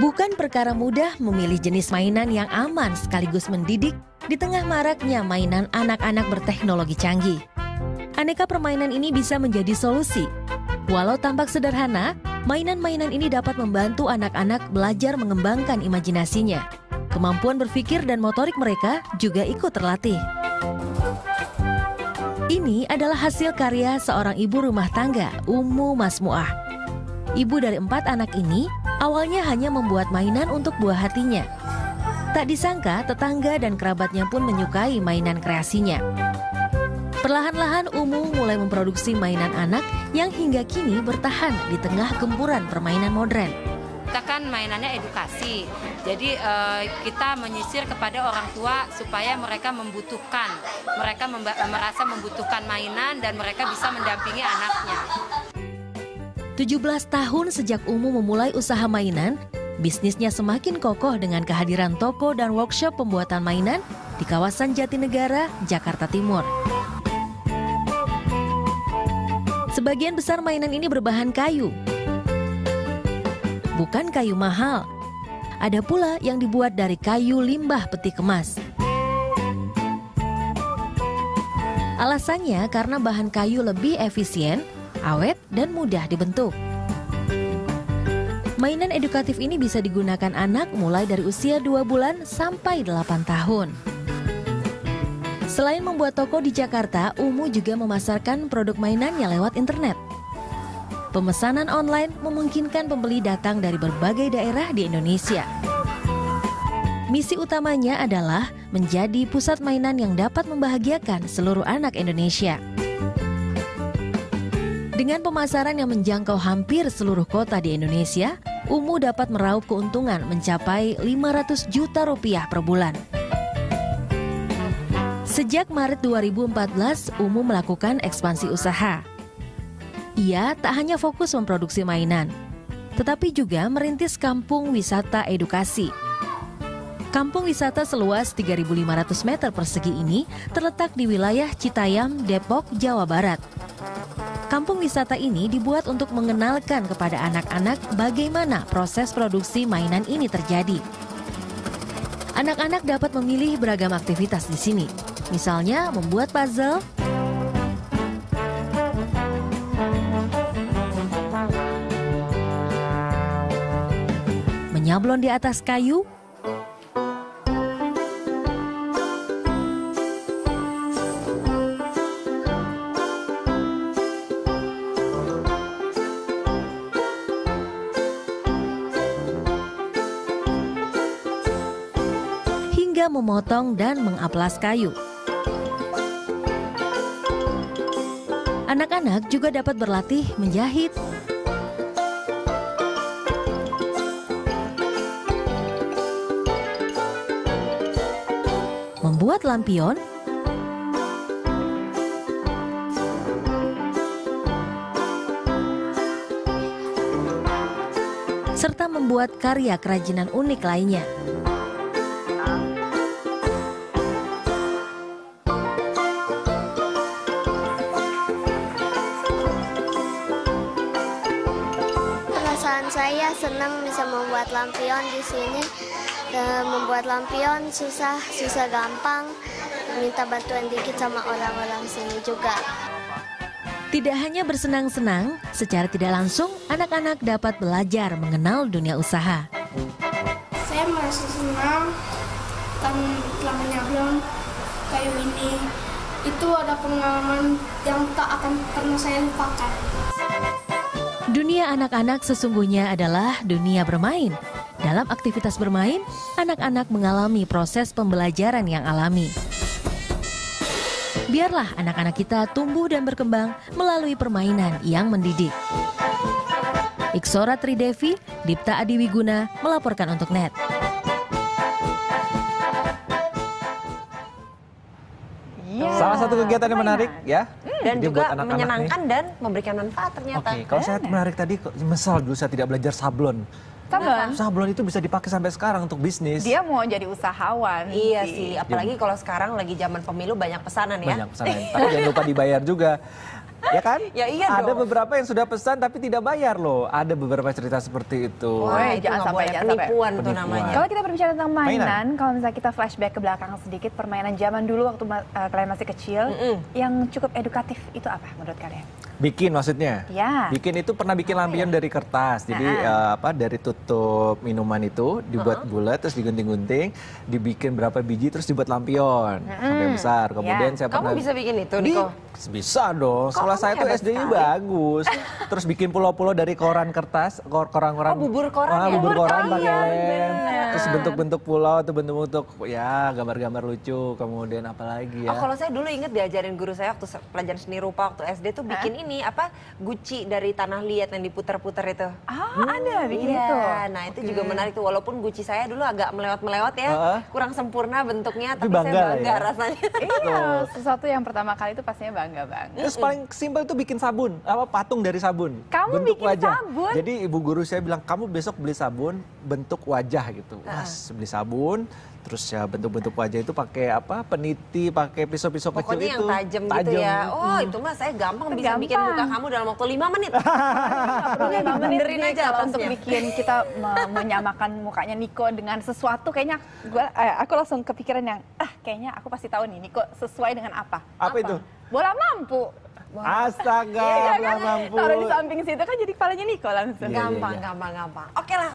Bukan perkara mudah memilih jenis mainan yang aman sekaligus mendidik di tengah maraknya mainan anak-anak berteknologi canggih. Aneka permainan ini bisa menjadi solusi. Walau tampak sederhana, mainan-mainan ini dapat membantu anak-anak belajar mengembangkan imajinasinya. Kemampuan berpikir dan motorik mereka juga ikut terlatih. Ini adalah hasil karya seorang ibu rumah tangga, Umu Masmuah. Ibu dari 4 anak ini awalnya hanya membuat mainan untuk buah hatinya. Tak disangka tetangga dan kerabatnya pun menyukai mainan kreasinya. Perlahan-lahan Umu mulai memproduksi mainan anak yang hingga kini bertahan di tengah gempuran permainan modern. Kita kan mainannya edukasi, jadi kita menyisir kepada orang tua supaya mereka merasa membutuhkan mainan dan mereka bisa mendampingi anaknya. 17 tahun sejak Umu memulai usaha mainan, bisnisnya semakin kokoh dengan kehadiran toko dan workshop pembuatan mainan di kawasan Jatinegara, Jakarta Timur. Sebagian besar mainan ini berbahan kayu. Bukan kayu mahal. Ada pula yang dibuat dari kayu limbah peti kemas. Alasannya karena bahan kayu lebih efisien, awet, dan mudah dibentuk. Mainan edukatif ini bisa digunakan anak mulai dari usia 2 bulan sampai 8 tahun. Selain membuat toko di Jakarta, Umu juga memasarkan produk mainannya lewat internet. Pemesanan online memungkinkan pembeli datang dari berbagai daerah di Indonesia. Misi utamanya adalah menjadi pusat mainan yang dapat membahagiakan seluruh anak Indonesia. Dengan pemasaran yang menjangkau hampir seluruh kota di Indonesia, Umu dapat meraup keuntungan mencapai 500 juta rupiah per bulan. Sejak Maret 2014, Umu melakukan ekspansi usaha. Ia tak hanya fokus memproduksi mainan, tetapi juga merintis kampung wisata edukasi. Kampung wisata seluas 3.500 meter persegi ini terletak di wilayah Citayam, Depok, Jawa Barat. Kampung wisata ini dibuat untuk mengenalkan kepada anak-anak bagaimana proses produksi mainan ini terjadi. Anak-anak dapat memilih beragam aktivitas di sini, misalnya membuat puzzle, menyablon di atas kayu, hingga memotong dan mengaplas kayu. Anak-anak juga dapat berlatih menjahit, membuat lampion, serta membuat karya kerajinan unik lainnya. Perasaan saya senang bisa membuat lampion di sini. Membuat lampion susah gampang, minta bantuan dikit sama orang-orang sini juga. Tidak hanya bersenang-senang, secara tidak langsung anak-anak dapat belajar mengenal dunia usaha. Saya merasa senang telah menyablon kayu ini. Itu ada pengalaman yang tak akan pernah saya lupakan. Dunia anak-anak sesungguhnya adalah dunia bermain. Dalam aktivitas bermain, anak-anak mengalami proses pembelajaran yang alami. Biarlah anak-anak kita tumbuh dan berkembang melalui permainan yang mendidik. Iksora Tridevi, Dipta Adiwiguna melaporkan untuk NET. Salah satu kegiatan yang menarik ya. Dan juga anak-anak menyenangkan nih. Dan memberikan manfaat ternyata. Oke, kalau saya menarik tadi, misal dulu saya tidak belajar sablon. Sablon itu bisa dipakai sampai sekarang untuk bisnis. Dia mau jadi usahawan. Iya sih, apalagi kalau sekarang lagi zaman pemilu banyak pesanan ya. Banyak pesanan, tapi jangan lupa dibayar juga. Ya kan? Ya iya Ada dong. beberapa yang sudah pesan tapi tidak bayar loh. Ada beberapa cerita seperti itu. Wah, itu jangan nggak sampai, boleh. jangan sampai. Penipuan tuh Penipuan. namanya. Kalau kita berbicara tentang mainan, Mainan. kalau misalnya kita flashback ke belakang sedikit, permainan zaman dulu waktu kalian masih kecil, yang cukup edukatif itu apa menurut kalian? Bikin maksudnya? Ya. Bikin itu pernah bikin lampion dari kertas. Jadi dari tutup minuman itu dibuat bulat terus digunting-gunting, dibikin berapa biji terus dibuat lampion sampai besar. Kemudian saya Kamu pernah bisa bikin itu, Niko? Bisa dong. Sekolah saya tuh SD-nya bagus. Terus bikin pulau-pulau dari koran kertas, koran-koran. bubur koran ya? Bubur koran Iya, pakai lem. bener. Terus bentuk-bentuk pulau tuh bentuk-bentuk ya gambar-gambar lucu. Kemudian apa lagi ya? Oh, kalau saya dulu inget diajarin guru saya waktu pelajaran seni rupa waktu SD tuh bikin ini apa guci dari tanah liat yang diputar-putar itu. Ada bikin Iya, itu. nah itu juga menarik tuh walaupun guci saya dulu agak melewat-melewat ya, kurang sempurna bentuknya, Tapi tapi bangga saya lah bangga ya. rasanya. Iya, sesuatu yang pertama kali itu pastinya bangga banget. Terus paling simpel itu bikin sabun, patung dari sabun. Kamu bentuk bikin sabun? Jadi ibu guru saya bilang kamu besok beli sabun bentuk wajah gitu. Wah, beli sabun, terus ya bentuk-bentuk wajah itu pakai peniti, pakai pisau-pisau kecil Pokoknya itu. yang tajam gitu ya. Oh itu mah saya gampang bisa bikin muka kamu dalam waktu 5 menit. Perlu 5 menit Benerin nih aja kalau untuk atasnya. bikin kita menyamakan mukanya Niko dengan sesuatu, kayaknya aku langsung kepikiran yang kayaknya aku pasti tahu nih Niko sesuai dengan apa. Apa itu? Bola lampu. Astaga, Iya bola kan? lampu. Taruh di samping situ kan jadi kepalanya Niko langsung. Iya, iya, Gampang, iya. gampang. Oke lah.